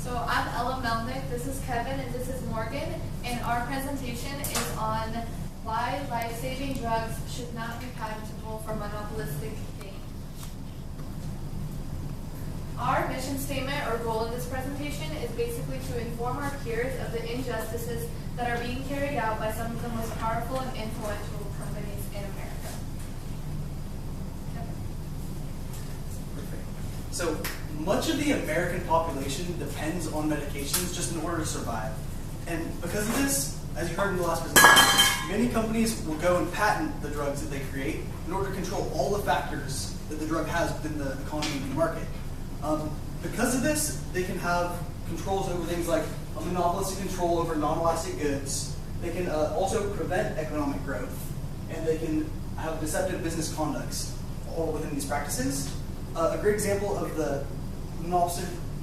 So I'm Ella Melnick, this is Kevin, and this is Morgan, and our presentation is on why life-saving drugs should not be patentable for monopolistic gain. Our mission statement or goal of this presentation is basically to inform our peers of the injustices that are being carried out by some of the most powerful and influential companies in America. Perfect. So much of the American population depends on medications just in order to survive. And because of this, as you heard in the last presentation, many companies will go and patent the drugs that they create in order to control all the factors that the drug has within the economy and the market. Because of this, they can have controls over things like a monopolistic control over non-elastic goods. They can also prevent economic growth, and they can have deceptive business conducts all within these practices. A great example of the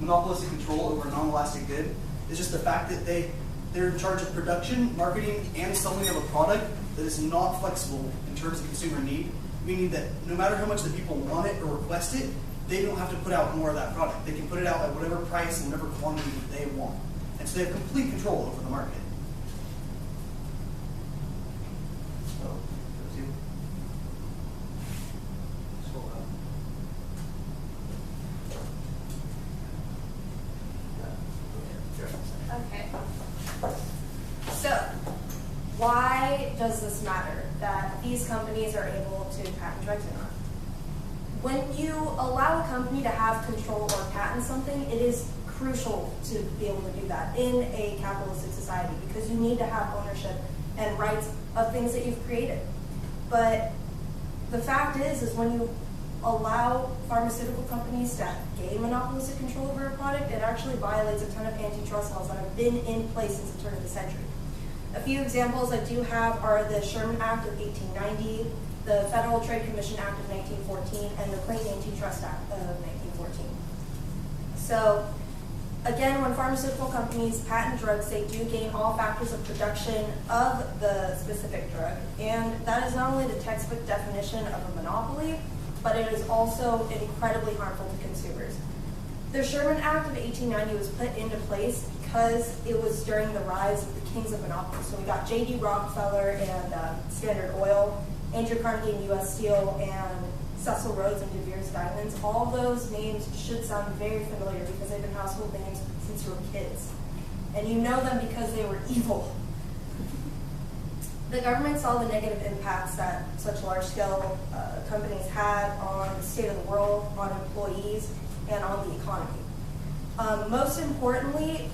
monopolistic control over a non-elastic good is just the fact that they're in charge of production, marketing, and selling of a product that is not flexible in terms of consumer need, meaning that no matter how much the people want it or request it, they don't have to put out more of that product. They can put it out at whatever price and whatever quantity that they want. And so they have complete control over the market. So, there's you. Scroll up. Okay. So, why does this matter that these companies are able to patent drugs or not? When you allow a company to have control or patent something, it is crucial to be able to do that in a capitalistic society because you need to have ownership and rights of things that you've created. But the fact is when you allow pharmaceutical companies to gain monopolistic control over a product, it actually violates a ton of antitrust laws that have been in place since the turn of the century. A few examples I do have are the Sherman Act of 1890, the Federal Trade Commission Act of 1914, and the Clean Antitrust Act of 1914. So, again, when pharmaceutical companies patent drugs, they do gain all factors of production of the specific drug. And that is not only the textbook definition of a monopoly, but it is also incredibly harmful to consumers. The Sherman Act of 1890 was put into place because it was during the rise of the kings of monopoly. So we got J.D. Rockefeller and Standard Oil, Andrew Carnegie and U.S. Steel, and Cecil Rhodes and De Beers Diamonds. All those names should sound very familiar because they've been household names since you were kids. And you know them because they were evil. The government saw the negative impacts that such large-scale companies had on the state of the world, on employees, and on the economy. Most importantly,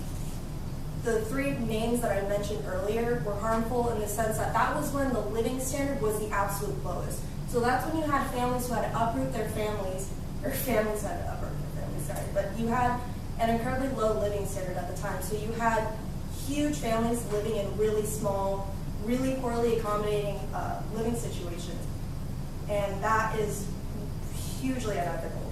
the three names that I mentioned earlier were harmful in the sense that that was when the living standard was the absolute lowest. So that's when you had families who had to uproot their families, or families had to uproot their families, sorry, but you had an incredibly low living standard at the time. So you had huge families living in really small, really poorly accommodating living situations. And that is hugely unethical.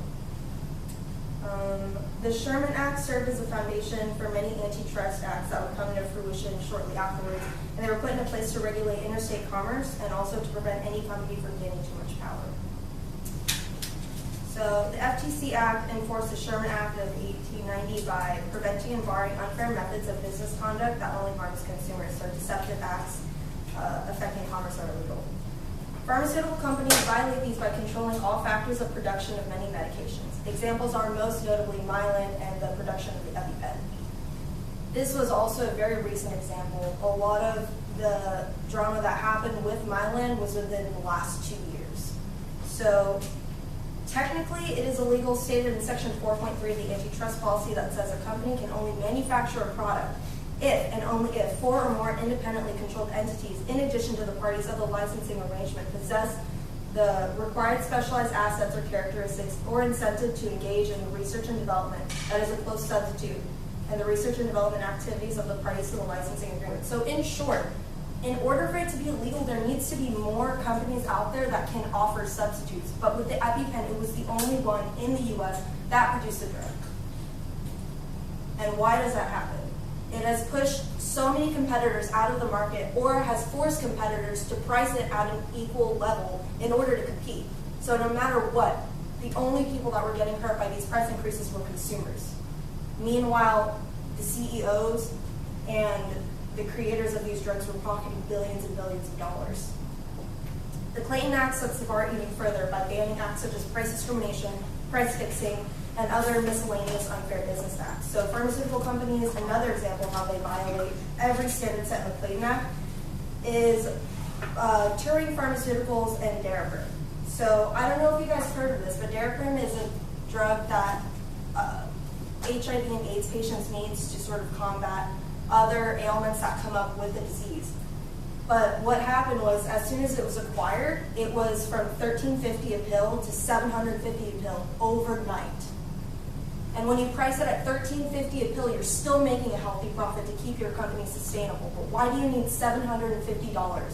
The Sherman Act served as a foundation for many antitrust acts that would come into fruition shortly afterwards, and they were put into place to regulate interstate commerce and also to prevent any company from gaining too much power. So the FTC Act enforced the Sherman Act of 1890 by preventing and barring unfair methods of business conduct that only harms consumers, so deceptive acts affecting commerce are illegal. Pharmaceutical companies violate these by controlling all factors of production of many medications. Examples are most notably Mylan and the production of the EpiPen. This was also a very recent example. A lot of the drama that happened with Mylan was within the last 2 years. So technically, it is illegal, stated in Section 4.3 of the antitrust policy that says a company can only manufacture a product if and only if 4 or more independently controlled entities, in addition to the parties of the licensing arrangement, possess the required specialized assets or characteristics or incentive to engage in the research and development that is a close substitute and the research and development activities of the parties to the licensing agreement. So in short, in order for it to be illegal, there needs to be more companies out there that can offer substitutes. But with the EpiPen, it was the only one in the US that produced a drug. And why does that happen? It has pushed so many competitors out of the market or has forced competitors to price it at an equal level in order to compete. So no matter what, the only people that were getting hurt by these price increases were consumers. Meanwhile, the CEOs and the creators of these drugs were pocketing billions and billions of dollars. The Clayton Act sets the bar even further by banning acts such as price discrimination, price fixing, and other miscellaneous unfair business acts. So pharmaceutical companies, another example of how they violate every standard set in the Clayton Act, is Turing Pharmaceuticals and Daraprim. So I don't know if you guys heard of this, but Daraprim is a drug that HIV and AIDS patients needs to sort of combat other ailments that come up with the disease. But what happened was, as soon as it was acquired, it was from $13.50 a pill to $750 a pill overnight. And when you price it at $13.50 a pill, you're still making a healthy profit to keep your company sustainable. But why do you need $750?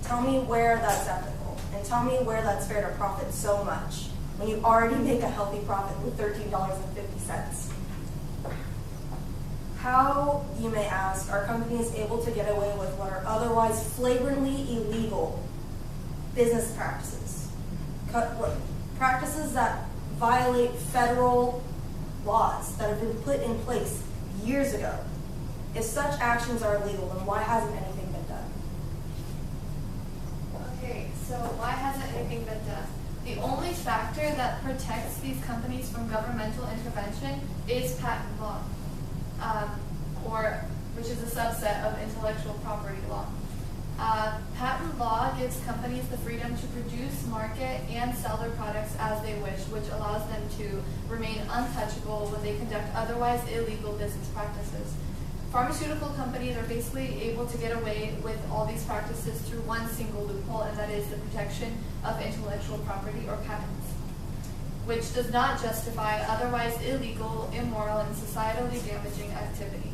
Tell me where that's ethical, and tell me where that's fair to profit so much when you already make a healthy profit with $13.50. How, you may ask, are companies able to get away with what are otherwise flagrantly illegal business practices? Practices that violate federal laws that have been put in place years ago. If such actions are illegal, then why hasn't anything been done? Okay, so why hasn't anything been done? The only factor that protects these companies from governmental intervention is patent law. Which is a subset of intellectual property law. Patent law gives companies the freedom to produce, market, and sell their products as they wish, which allows them to remain untouchable when they conduct otherwise illegal business practices. Pharmaceutical companies are basically able to get away with all these practices through one single loophole, and that is the protection of intellectual property or patents, which does not justify otherwise illegal, immoral, and societally damaging activity.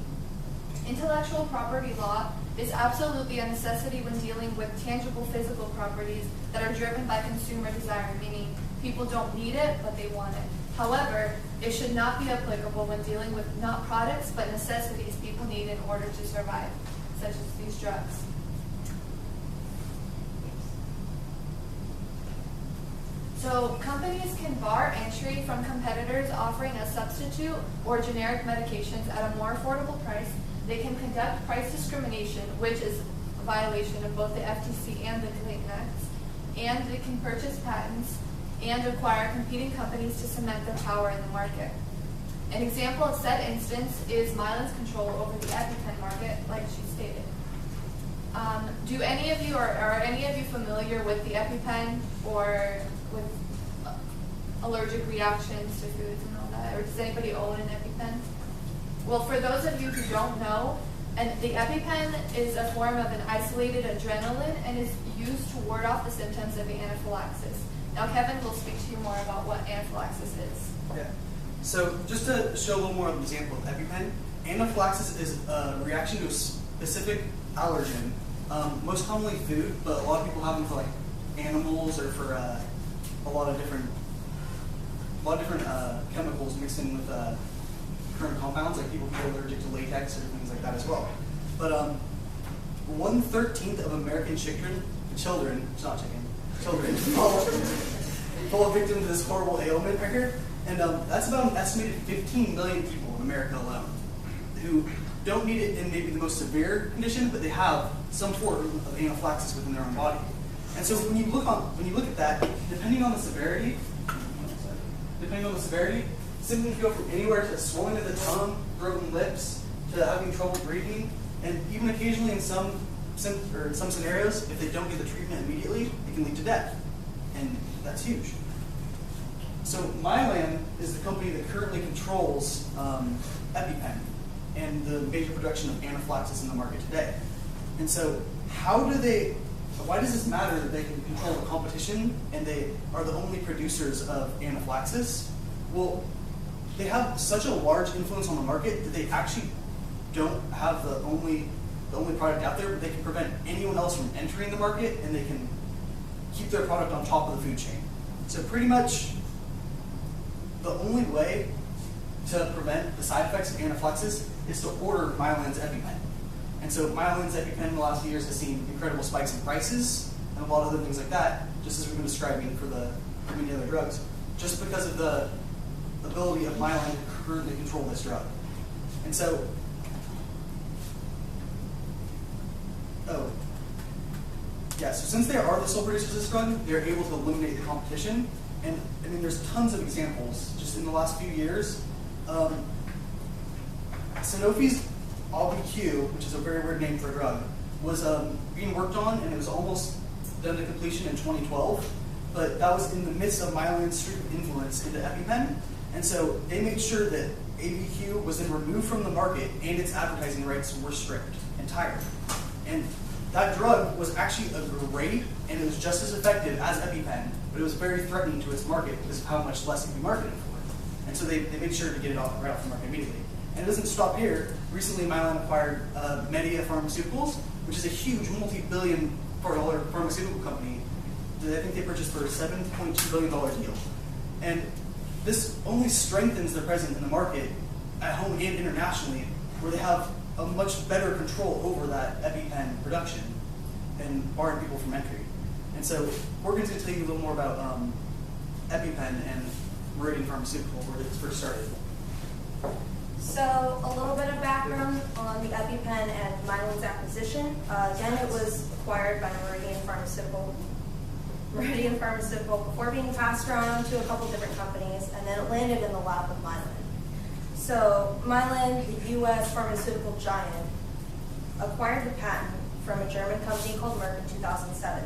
Intellectual property law is absolutely a necessity when dealing with tangible physical properties that are driven by consumer desire, meaning people don't need it, but they want it. However, it should not be applicable when dealing with not products, but necessities people need in order to survive, such as these drugs. So companies can bar entry from competitors offering a substitute or generic medications at a more affordable price. They can conduct price discrimination, which is a violation of both the FTC and the Clayton Acts, and they can purchase patents and acquire competing companies to cement their power in the market. An example of said instance is Mylan's control over the EpiPen market, like she stated. Do any of you, are any of you familiar with the EpiPen or with allergic reactions to foods and all that? Or does anybody own an EpiPen? Well, for those of you who don't know, the EpiPen is a form of an isolated adrenaline and is used to ward off the symptoms of anaphylaxis. Now, Kevin will speak to you more about what anaphylaxis is. Yeah. So just to show a little more of an example of EpiPen, anaphylaxis is a reaction to a specific allergen, most commonly food, but a lot of people have them for like animals or for a lot of different chemicals mixed in with current compounds. Like people can be allergic to latex or things like that as well. But 1/13 of American children fall victim to this horrible ailment right here. And that's about an estimated 15 million people in America alone who don't need it in maybe the most severe condition, but they have some form of anaphylaxis within their own body. And so when you look at that, depending on the severity, symptoms go from anywhere to swelling of the tongue, broken lips, to having trouble breathing, and even occasionally in some scenarios, if they don't get the treatment immediately, it can lead to death. And that's huge. So Mylan is the company that currently controls EpiPen and the major production of anaphylaxis in the market today. And so why does this matter that they can control the competition and they are the only producers of anaphylaxis? Well, they have such a large influence on the market that they actually don't have the only product out there, but they can prevent anyone else from entering the market, and they can keep their product on top of the food chain. So pretty much the only way to prevent the side effects of anaphylaxis is to order Mylan's EpiPen. And so Mylan's EpiPen in the last few years has seen incredible spikes in prices and a lot of other things like that, just as we've been describing for many other drugs, just because of the ability of Mylan to currently control this drug. And so, so since they are the sole producers of this drug, they're able to eliminate the competition. And I mean, there's tons of examples just in the last few years. Sanofi's Auvi-Q, which is a very weird name for a drug, was being worked on, and it was almost done to completion in 2012. But that was in the midst of Mylan's streak of influence into EpiPen, and so they made sure that AVQ was then removed from the market and its advertising rights were stripped entirely. And that drug was actually a great, and it was just as effective as EpiPen, but it was very threatening to its market because of how much less it could be marketed for. And so they made sure to get it right off the market immediately. And it doesn't stop here. Recently, Mylan acquired Media Pharmaceuticals, which is a huge multi-billion dollar pharmaceutical company that I think they purchased for a $7.2 billion deal. And this only strengthens their presence in the market at home and internationally, where they have a much better control over that EpiPen production and barring people from entry. And so we're going to tell you a little more about EpiPen and Meridian Pharmaceutical, where it first started. So a little bit of background on the EpiPen and Mylan's acquisition. Again, it was acquired by Meridian Pharmaceutical before being passed around to a couple different companies, and then it landed in the lap of Mylan. So Mylan, the U.S. pharmaceutical giant, acquired the patent from a German company called Merck in 2007.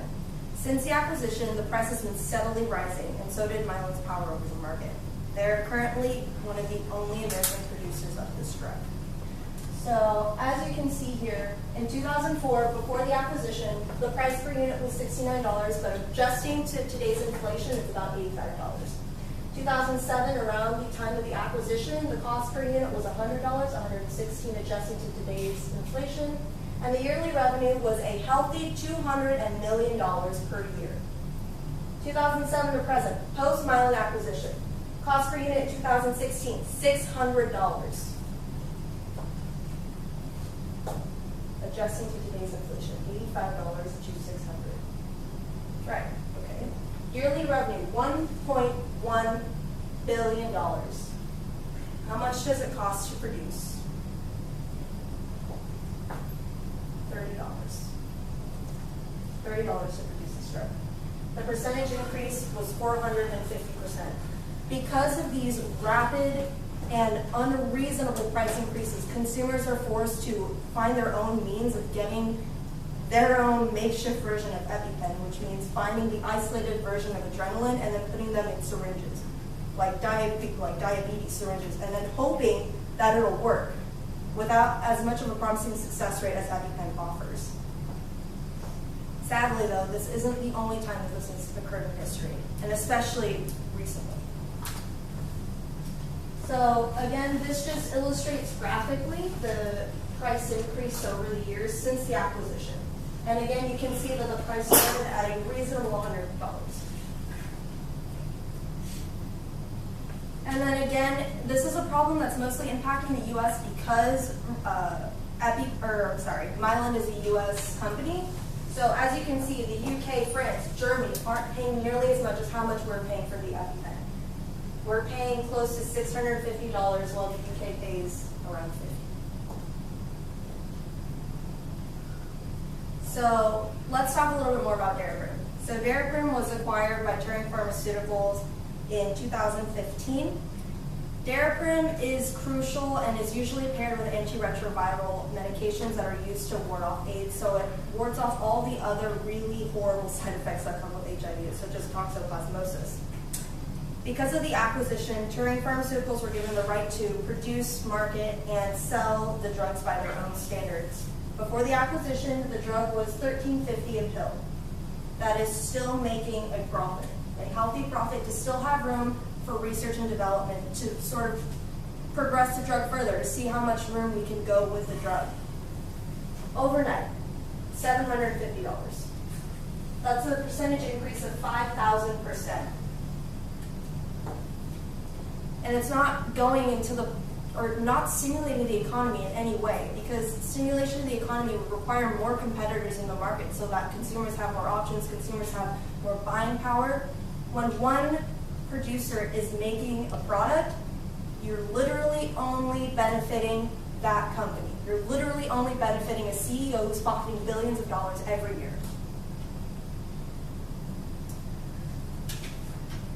Since the acquisition, the price has been steadily rising, and so did Mylan's power over the market. They're currently one of the only American producers of this drug. So, as you can see here, in 2004, before the acquisition, the price per unit was $69, but adjusting to today's inflation, it's about $85. 2007, around the time of the acquisition, the cost per unit was $100, $116 adjusting to today's inflation, and the yearly revenue was a healthy $200 million per year. 2007 to present, post-Mylan acquisition, cost per unit in 2016, $600. Adjusting to today's inflation, $85 to $600. Right, okay. Yearly revenue, $1.1 billion. How much does it cost to produce? $30. $30 to produce this drug. The percentage increase was 450%. Because of these rapid and unreasonable price increases, consumers are forced to find their own means of getting their own makeshift version of EpiPen, which means finding the isolated version of adrenaline and then putting them in syringes, like diabetes syringes, and then hoping that it'll work without as much of a promising success rate as EpiPen offers. Sadly, though, this isn't the only time that this has occurred in history, and especially recently. So again, this just illustrates graphically the price increase over the years since the acquisition. And again, you can see that the price started at a reasonable $100. And then again, this is a problem that's mostly impacting the U.S. because Mylan is a U.S. company. So as you can see, the UK, France, Germany aren't paying nearly as much as how much we're paying for the EpiPen. We're paying close to $650 while the UK pays around $50. So let's talk a little bit more about Daraprim. So Daraprim was acquired by Turing Pharmaceuticals in 2015. Daraprim is crucial and is usually paired with antiretroviral medications that are used to ward off AIDS. So it wards off all the other really horrible side effects that come with HIV, such as toxoplasmosis. Because of the acquisition, Turing Pharmaceuticals were given the right to produce, market, and sell the drugs by their own standards. Before the acquisition, the drug was $13.50 a pill. That is still making a profit, a healthy profit, to still have room for research and development to sort of progress the drug further, to see how much room we can go with the drug. Overnight, $750. That's a percentage increase of 5,000%. And it's not going into not stimulating the economy in any way, because stimulation of the economy would require more competitors in the market so that consumers have more options, consumers have more buying power. When one producer is making a product, You're literally only benefiting that company. You're literally only benefiting a CEO who's pocketing billions of dollars every year.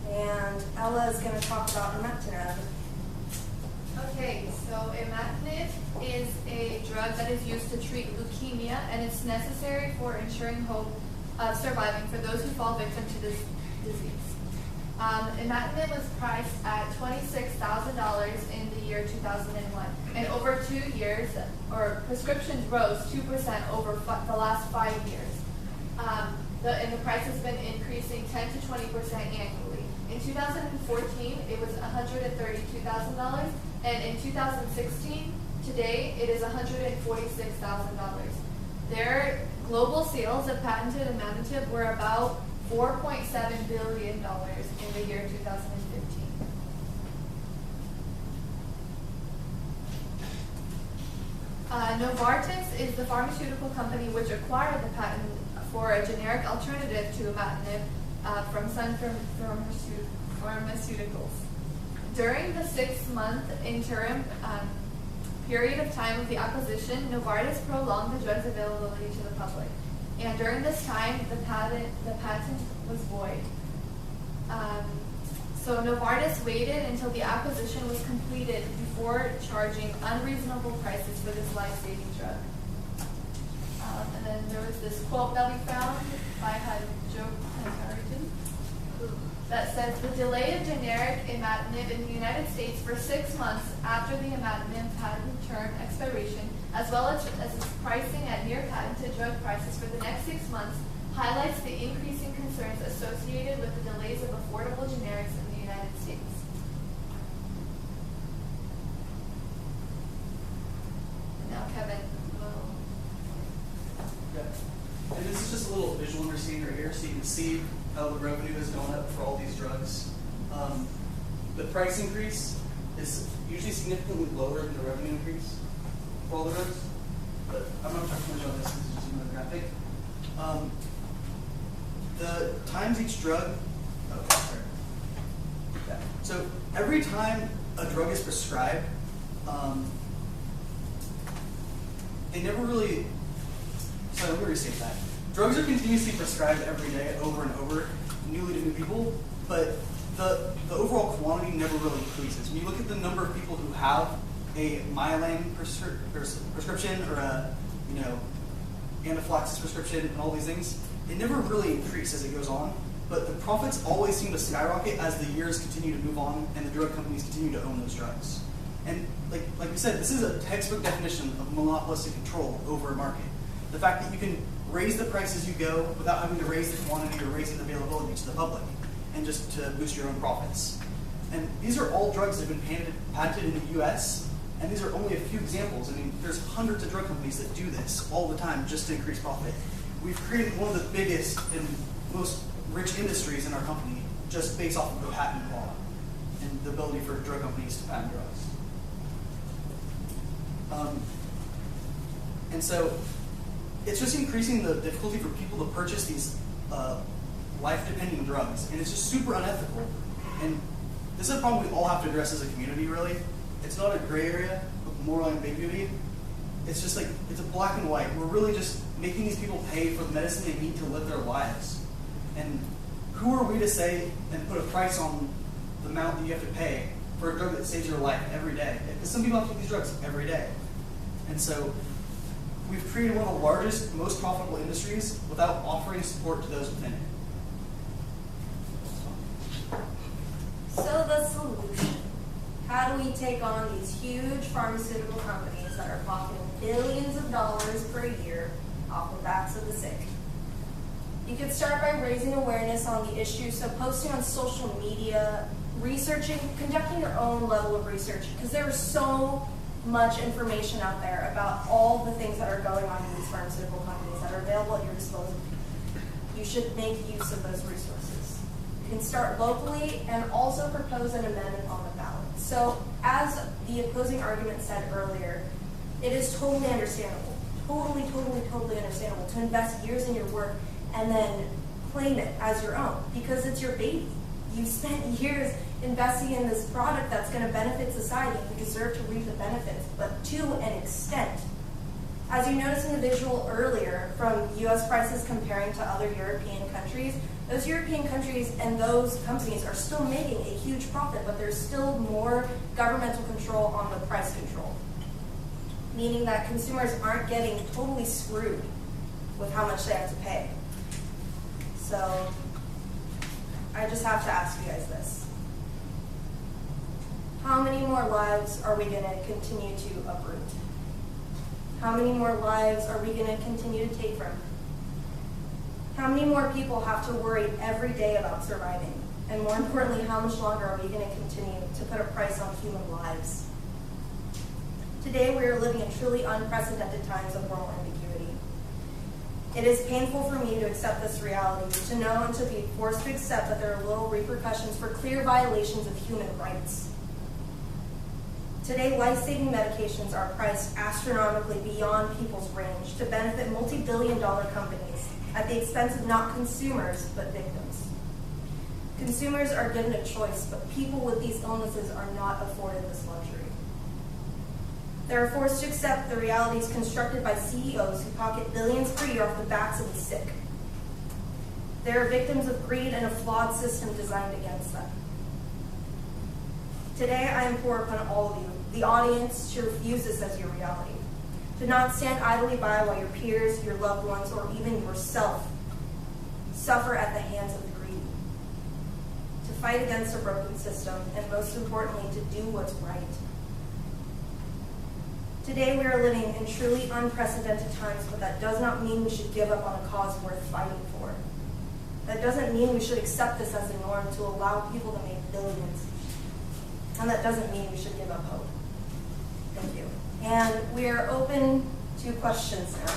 And Ella is going to talk about imatinib. Okay, so imatinib is a drug that is used to treat leukemia, and it's necessary for ensuring hope of surviving for those who fall victim to this disease. Imatinib was priced at $26,000 in the year 2001, and over 2 years, or prescriptions rose 2% over the last 5 years. And the price has been increasing 10 to 20% annually. In 2014, it was $132,000, and in 2016, today, it is $146,000. Their global sales of patented imatinib were about $4.7 billion in the year 2015. Novartis is the pharmaceutical company which acquired the patent for a generic alternative to imatinib from Sun Pharmaceuticals. During the 6-month interim period of time of the acquisition, Novartis prolonged the drug's availability to the public. And during this time, the patent was void. So Novartis waited until the acquisition was completed before charging unreasonable prices for this life-saving drug. And then there was this quote that we found by Joe Harrington that says, the delay of generic imatinib in the United States for 6 months after the imatinib patent term expiration, as well as its pricing at near patented drug prices for the next 6 months, highlights the increasing concerns associated with the delays of affordable generics in the United States. And now Kevin will... Yeah. And this is just a little visual understanding right here, so you can see how the revenue is going up for all these drugs. The price increase is usually significantly lower than the revenue increase for all the drugs. But I'm not talking much on this, this is just another graphic. The times each drug, sorry. Yeah. So every time a drug is prescribed, they never really, sorry, let me restate that. Drugs are continuously prescribed every day over and over, newly to new people, but the overall quantity never really increases. When you look at the number of people who have a Mylan prescription or a anaphylaxis prescription and all these things, it never really increases as it goes on, but the profits always seem to skyrocket as the years continue to move on and the drug companies continue to own those drugs. And like we said, this is a textbook definition of monopolistic control over a market. The fact that you can raise the price as you go without having to raise the quantity or raise the availability to the public, and just to boost your own profits. And these are all drugs that have been patented in the US, and these are only a few examples. I mean, there's hundreds of drug companies that do this all the time just to increase profit. We've created one of the biggest and most rich industries in our company just based off of the patent law and the ability for drug companies to patent drugs. And so it's just increasing the difficulty for people to purchase these life-depending drugs, and it's just super unethical. And this is a problem we all have to address as a community, really. It's not a gray area of moral ambiguity. It's just like, it's a black and white. We're really just making these people pay for the medicine they need to live their lives. And who are we to say and put a price on the amount that you have to pay for a drug that saves your life every day? Because some people have to take these drugs every day. And so we've created one of the largest, most profitable industries without offering support to those within it. So the solution. How do we take on these huge pharmaceutical companies that are pocketing billions of dollars per year off the backs of the sick? You could start by raising awareness on the issue, so posting on social media, researching, conducting your own level of research, because there is so much information out there about all the things that are going on in these pharmaceutical companies that are available at your disposal. You should make use of those resources. You can start locally and also propose an amendment on the ballot. So as the opposing argument said earlier, it is totally understandable, totally understandable to invest years in your work and then claim it as your own, because it's your baby. You spent years investing in this product that's going to benefit society. We deserve to reap the benefits, but to an extent. As you noticed in the visual earlier from US prices comparing to other European countries, those European countries and those companies are still making a huge profit, but there's still more governmental control on the price control, meaning that consumers aren't getting totally screwed with how much they have to pay. So I just have to ask you guys this. How many more lives are we going to continue to uproot? How many more lives are we going to continue to take from? How many more people have to worry every day about surviving? And more importantly, how much longer are we going to continue to put a price on human lives? Today, we are living in truly unprecedented times of moral ambiguity. It is painful for me to accept this reality, to know and to be forced to accept that there are little repercussions for clear violations of human rights. Today, life-saving medications are priced astronomically beyond people's range to benefit multi-billion-dollar companies at the expense of not consumers, but victims. Consumers are given a choice, but people with these illnesses are not afforded this luxury. They are forced to accept the realities constructed by CEOs who pocket billions per year off the backs of the sick. They are victims of greed and a flawed system designed against them. Today, I implore upon all of you, the audience, to refuse this as your reality. To not stand idly by while your peers, your loved ones, or even yourself suffer at the hands of the greedy. To fight against a broken system, and most importantly, to do what's right. Today we are living in truly unprecedented times, but that does not mean we should give up on a cause worth fighting for. That doesn't mean we should accept this as a norm to allow people to make billions. And that doesn't mean we should give up hope. Thank you. And we are open to questions now.